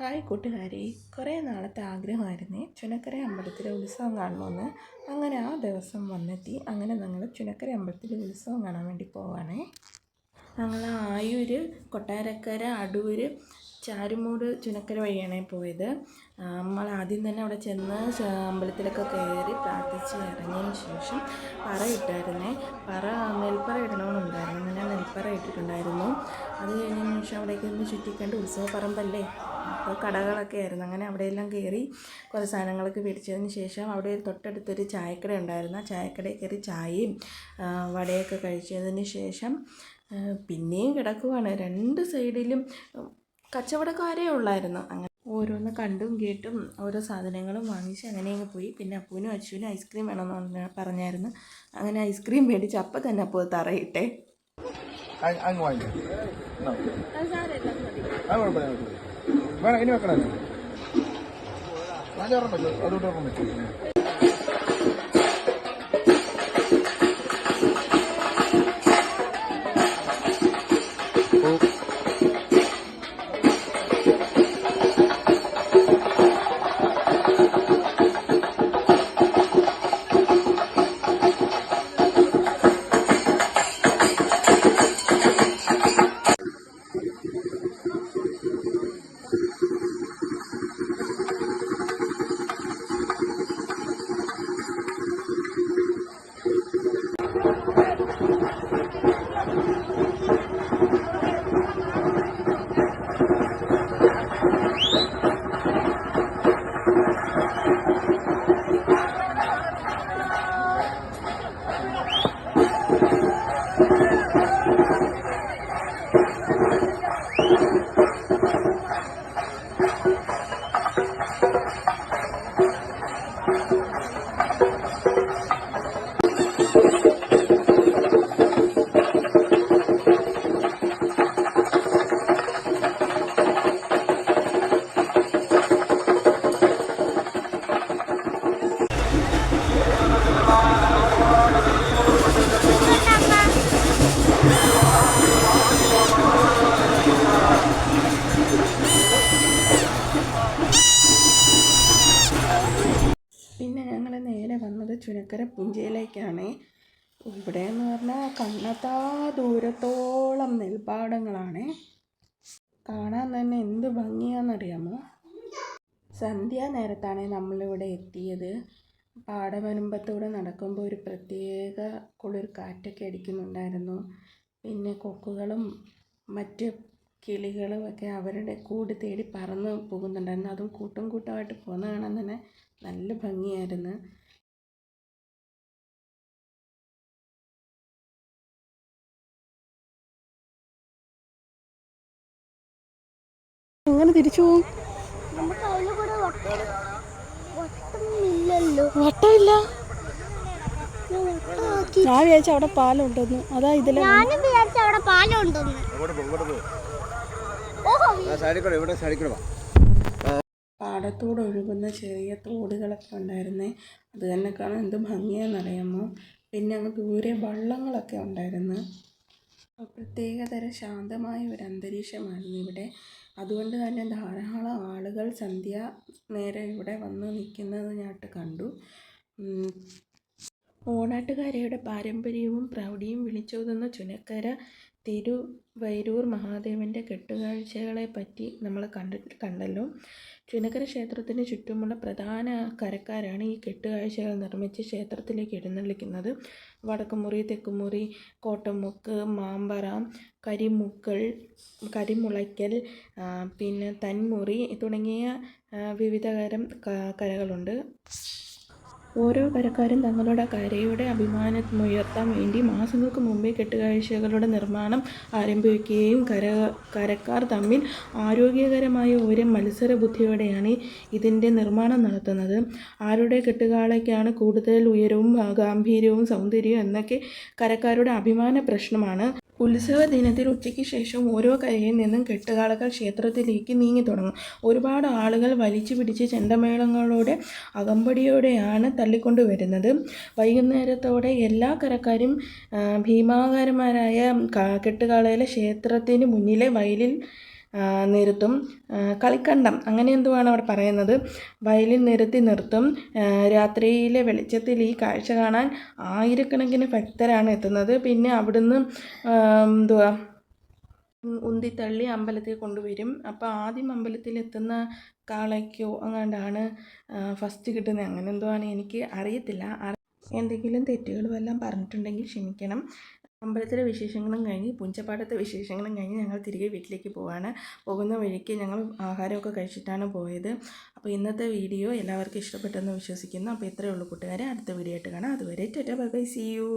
Hi കൂട്ടുകാരെ, കുറേ നാളത്തെ ആഗ്രഹമായിരുന്നേ ചുനക്കര അമ്പലത്തിലെ ഉത്സവം കാണണമെന്ന്. അങ്ങനെ ആ ദിവസം വന്നെത്തി. അങ്ങനെ ഞങ്ങൾ ചുനക്കര അമ്പലത്തിലെ ഉത്സവം കാണാൻ വേണ്ടി പോവാണേ. ഞങ്ങൾ ആയൂർ, കൊട്ടാരക്കര, അടൂർ, ചാരുമൂട്, ചുനക്കര വഴിയാണ് പോയത്. നമ്മൾ ആദ്യം തന്നെ അവിടെ ചെന്ന് അമ്പലത്തിലൊക്കെ കയറി പ്രാർത്ഥിച്ച് ഇറങ്ങിയതിന് ശേഷം പറ ഇട്ടായിരുന്നേ. നെൽപ്പറ ഇടണമെന്നുണ്ടായിരുന്നു. അങ്ങനെ നെൽപ്പറ ഇട്ടിട്ടുണ്ടായിരുന്നു. അത് കഴിഞ്ഞതിന് ശേഷം അവിടേക്ക് ഒന്ന് ചുറ്റിക്കണ്ട് ഉത്സവ പറമ്പല്ലേ, അപ്പോൾ കടകളൊക്കെ ആയിരുന്നു. അങ്ങനെ അവിടെയെല്ലാം കയറി കുറേ സാധനങ്ങളൊക്കെ മേടിച്ചതിന് ശേഷം അവിടെ തൊട്ടടുത്തൊരു ചായക്കട ഉണ്ടായിരുന്നു. ആ ചായക്കടയിൽ കയറി ചായയും വടയൊക്കെ കഴിച്ചതിന് ശേഷം പിന്നെയും കിടക്കുവാണ്. രണ്ട് സൈഡിലും കച്ചവടക്കാരേ ഉള്ളായിരുന്നു. അങ്ങനെ ഓരോന്ന് കണ്ടും കേട്ടും ഓരോ സാധനങ്ങളും വാങ്ങിച്ച് അങ്ങനെ അങ്ങ് പോയി. പിന്നെ അപ്പൂനും അച്ഛനും ഐസ്ക്രീം വേണമെന്ന് പറഞ്ഞായിരുന്നു. അങ്ങനെ ഐസ്ക്രീം മേടിച്ച് അപ്പം തന്നെ അപ്പോൾ തറയിട്ടെ. ഇനി വെക്കണം അതുകൊണ്ട് വെച്ചു. പിന്നെ ഞങ്ങൾ നേരെ വന്നത് ചുനക്കര പുഞ്ചയിലേക്കാണ്. ഇവിടെ എന്ന് പറഞ്ഞാൽ കണ്ണത്താ ദൂരത്തോളം നെൽപ്പാടങ്ങളാണ്. കാണാൻ തന്നെ എന്ത് ഭംഗിയാണെന്നറിയാമോ. സന്ധ്യാ നേരത്താണ് നമ്മളിവിടെ എത്തിയത്. പാടവരമ്പത്തൂടെ നടക്കുമ്പോൾ ഒരു പ്രത്യേക കുളിർ കാറ്റൊക്കെ അടിക്കുന്നുണ്ടായിരുന്നു. പിന്നെ കൊക്കുകളും മറ്റ് കിളികളും ഒക്കെ അവരുടെ കൂട് തേടി പറന്ന് പോകുന്നുണ്ടായിരുന്നു. അതും കൂട്ടം കൂട്ടമായിട്ട് പോകുന്ന കാണാൻ തന്നെ നല്ല ഭംഗിയായിരുന്നു. എങ്ങനെ തിരിച്ചു പോകും? വട്ടമില്ല. ഞാൻ വിചാരിച്ച അവിടെ പാലം ഉണ്ടെന്ന്. അതാ ഇതിലെ പാടത്തൂടെ ഒഴുകുന്ന ചെറിയ തോടുകളൊക്കെ ഉണ്ടായിരുന്നേ. അത് തന്നെ കാണാൻ എന്ത് ഭംഗിയാണെന്നറിയാമോ. പിന്നെ അങ്ങ് ദൂരെ വള്ളങ്ങളൊക്കെ ഉണ്ടായിരുന്നു. പ്രത്യേകതരം ശാന്തമായ ഒരു അന്തരീക്ഷമായിരുന്നു ഇവിടെ. അതുകൊണ്ട് തന്നെ ധാരാളം ആളുകൾ സന്ധ്യ നേരെ ഇവിടെ വന്ന് നിൽക്കുന്നത് ഞാൻ കണ്ടു. ഓണാട്ടുകാരയുടെ പാരമ്പര്യവും പ്രൗഢിയും വിളിച്ചോതുന്ന ചുനക്കര തിരുവൈരൂർ മഹാദേവൻ്റെ കെട്ടുകാഴ്ചകളെ പറ്റി നമ്മൾ കണ്ടല്ലോ. ചുനക്കര ക്ഷേത്രത്തിന് ചുറ്റുമുള്ള പ്രധാന കരക്കാരാണ് ഈ കെട്ടുകാഴ്ചകൾ നിർമ്മിച്ച് ക്ഷേത്രത്തിലേക്ക് എഴുന്നള്ളിക്കുന്നത്. വടക്കുമുറി, തെക്കുമുറി, കോട്ടമുക്ക്, മാമ്പറ, കരിമുളയ്ക്കൽ, പിന്നെ തന്മുറി തുടങ്ങിയ വിവിധതരം കരകളുണ്ട്. ഓരോ കരക്കാരും തങ്ങളുടെ കരയുടെ അഭിമാനമുയർത്താൻ വേണ്ടി മാസങ്ങൾക്ക് മുമ്പേ കെട്ടുകാഴ്ചകളുടെ നിർമ്മാണം ആരംഭിക്കുകയും കരക്കാർ തമ്മിൽ ആരോഗ്യകരമായ ഒരു മത്സര ബുദ്ധിയോടെയാണ് ഇതിൻ്റെ നിർമ്മാണം നടത്തുന്നത്. ആരുടെ കെട്ടുകാളയ്ക്കാണ് കൂടുതൽ ഉയരവും ഗാംഭീര്യവും സൗന്ദര്യവും എന്നൊക്കെ കരക്കാരുടെ അഭിമാന പ്രശ്നമാണ്. ഉത്സവ ദിനത്തിൽ ഉച്ചയ്ക്ക് ശേഷം ഓരോ കരയിൽ നിന്നും കെട്ടുകാളകൾ ക്ഷേത്രത്തിലേക്ക് നീങ്ങി തുടങ്ങും. ഒരുപാട് ആളുകൾ വലിച്ചു പിടിച്ച് ചെണ്ടമേളങ്ങളോടെ അകമ്പടിയോടെയാണ് തള്ളിക്കൊണ്ടുവരുന്നത്. വൈകുന്നേരത്തോടെ എല്ലാ കരക്കാരും ഭീമാകാരന്മാരായ കെട്ടുകാളകളെ ക്ഷേത്രത്തിന് മുന്നിലെ വയലിൽ നിർത്തും. കളിക്കണ്ടം അങ്ങനെ എന്തുവാണ് അവിടെ പറയുന്നത്. വയലിൻ നിരത്തി നിർത്തും. രാത്രിയിലെ വെളിച്ചത്തിൽ ഈ കാഴ്ച കാണാൻ ആയിരക്കണക്കിന് ഭക്തരാണ് എത്തുന്നത്. പിന്നെ അവിടുന്ന് എന്തുവാ ഉന്തിത്തള്ളി അമ്പലത്തിൽ കൊണ്ടുവരും. അപ്പോൾ ആദ്യം അമ്പലത്തിലെത്തുന്ന കാളയ്ക്കോ അങ്ങാണ്ടാണ് ഫസ്റ്റ് കിട്ടുന്നത്. അങ്ങനെ എന്തോ ആണ്, എനിക്ക് അറിയത്തില്ല. എന്തെങ്കിലും തെറ്റുകൾ വല്ലതും പറഞ്ഞിട്ടുണ്ടെങ്കിൽ ക്ഷമിക്കണം. അമ്പലത്തിലെ വിശേഷങ്ങളും കഴിഞ്ഞ് പുഞ്ചപ്പാടത്തെ വിശേഷങ്ങളും കഴിഞ്ഞ് ഞങ്ങൾ തിരികെ വീട്ടിലേക്ക് പോവാണ്. പോകുന്ന വഴിക്ക് ഞങ്ങൾ ആഹാരമൊക്കെ കഴിച്ചിട്ടാണ് പോയത്. അപ്പോൾ ഇന്നത്തെ വീഡിയോ എല്ലാവർക്കും ഇഷ്ടപ്പെട്ടെന്ന് വിശ്വസിക്കുന്നു. അപ്പോൾ ഇത്രയേ ഉള്ളൂ കൂട്ടുകാരെ. അടുത്ത വീഡിയോ ആയിട്ട് കാണാം. അതുവരെ tata bye bye, see U.